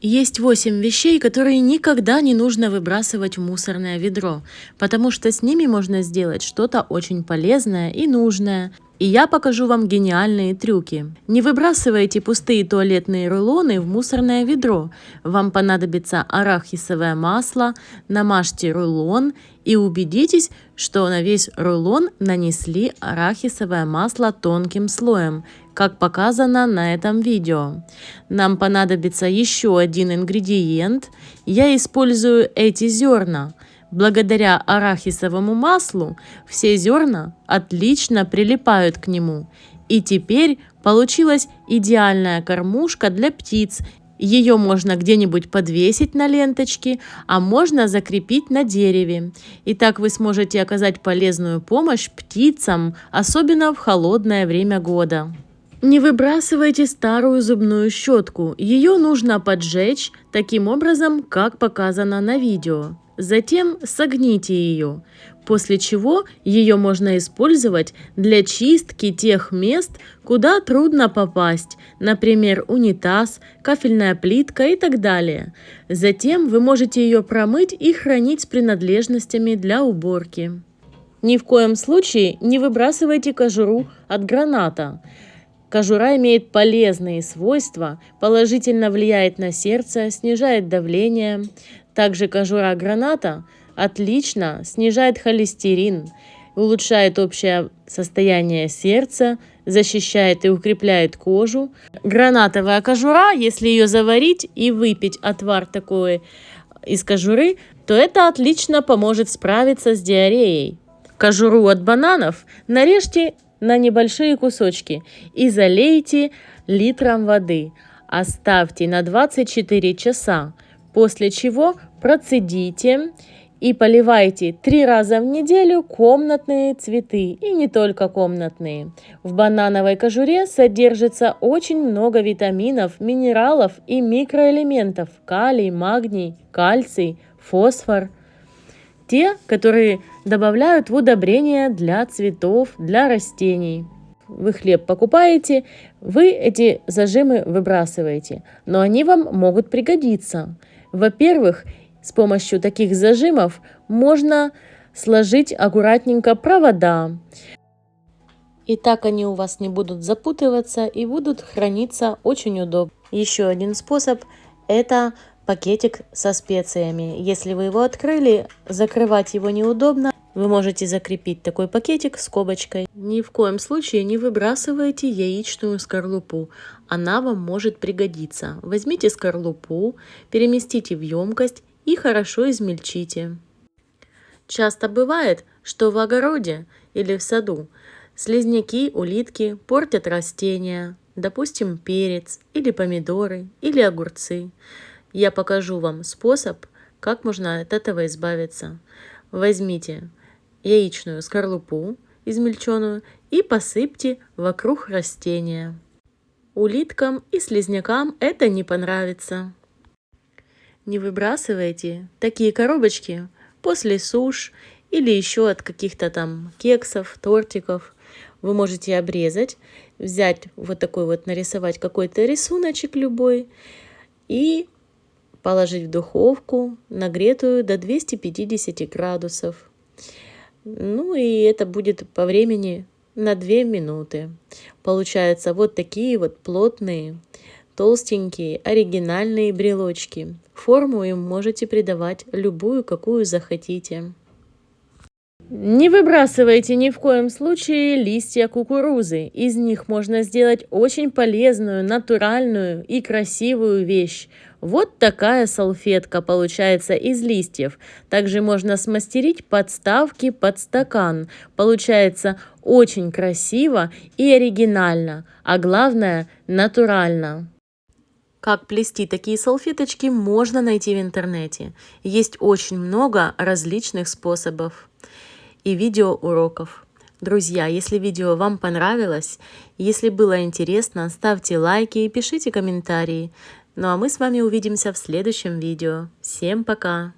Есть 8 вещей, которые никогда не нужно выбрасывать в мусорное ведро, потому что с ними можно сделать что-то очень полезное и нужное. И я покажу вам гениальные трюки. Не выбрасывайте пустые туалетные рулоны в мусорное ведро. Вам понадобится арахисовое масло, намажьте рулон и убедитесь, что на весь рулон нанесли арахисовое масло тонким слоем, как показано на этом видео. Нам понадобится еще один ингредиент. Я использую эти зерна. Благодаря арахисовому маслу все зерна отлично прилипают к нему. И теперь получилась идеальная кормушка для птиц. Ее можно где-нибудь подвесить на ленточке, а можно закрепить на дереве. И так вы сможете оказать полезную помощь птицам, особенно в холодное время года. Не выбрасывайте старую зубную щетку. Ее нужно поджечь таким образом, как показано на видео. Затем согните ее, после чего ее можно использовать для чистки тех мест, куда трудно попасть, например, унитаз, кафельная плитка и так далее. Затем вы можете ее промыть и хранить с принадлежностями для уборки. Ни в коем случае не выбрасывайте кожуру от граната. Кожура имеет полезные свойства, положительно влияет на сердце, снижает давление. Также кожура граната отлично снижает холестерин, улучшает общее состояние сердца, защищает и укрепляет кожу. Гранатовая кожура, если ее заварить и выпить отвар такой из кожуры, то это отлично поможет справиться с диареей. Кожуру от бананов нарежьте на небольшие кусочки и залейте литром воды. Оставьте на 24 часа, после чего процедите и поливайте 3 раза в неделю комнатные цветы, и не только комнатные. В банановой кожуре содержится очень много витаминов, минералов и микроэлементов: калий, магний, кальций, фосфор. Те, которые добавляют в удобрения для цветов, для растений. Вы хлеб покупаете, вы эти зажимы выбрасываете, но они вам могут пригодиться. Во-первых, с помощью таких зажимов можно сложить аккуратненько провода. И так они у вас не будут запутываться и будут храниться очень удобно. Еще один способ – это пакетик со специями. Если вы его открыли, закрывать его неудобно. Вы можете закрепить такой пакетик скобочкой. Ни в коем случае не выбрасывайте яичную скорлупу. Она вам может пригодиться. Возьмите скорлупу, переместите в емкость и хорошо измельчите. Часто бывает, что в огороде или в саду слизняки, улитки портят растения, допустим, перец или помидоры или огурцы. Я покажу вам способ, как можно от этого избавиться. Возьмите яичную скорлупу измельченную и посыпьте вокруг растения. Улиткам и слизнякам это не понравится. Не выбрасывайте такие коробочки после суш или еще от каких-то там кексов, тортиков. Вы можете обрезать, взять вот такой вот, нарисовать какой-то рисуночек любой и положить в духовку, нагретую до 250 градусов. Ну и это будет по времени на 2 минуты. Получаются вот такие вот плотные, толстенькие, оригинальные брелочки. Форму им можете придавать любую, какую захотите. Не выбрасывайте ни в коем случае листья кукурузы. Из них можно сделать очень полезную, натуральную и красивую вещь. Вот такая салфетка получается из листьев. Также можно смастерить подставки под стакан. Получается очень красиво и оригинально, а главное натурально. Как плести такие салфеточки, можно найти в интернете. Есть очень много различных способов и видеоуроков. Друзья, если видео вам понравилось, если было интересно, ставьте лайки и пишите комментарии. Ну а мы с вами увидимся в следующем видео. Всем пока!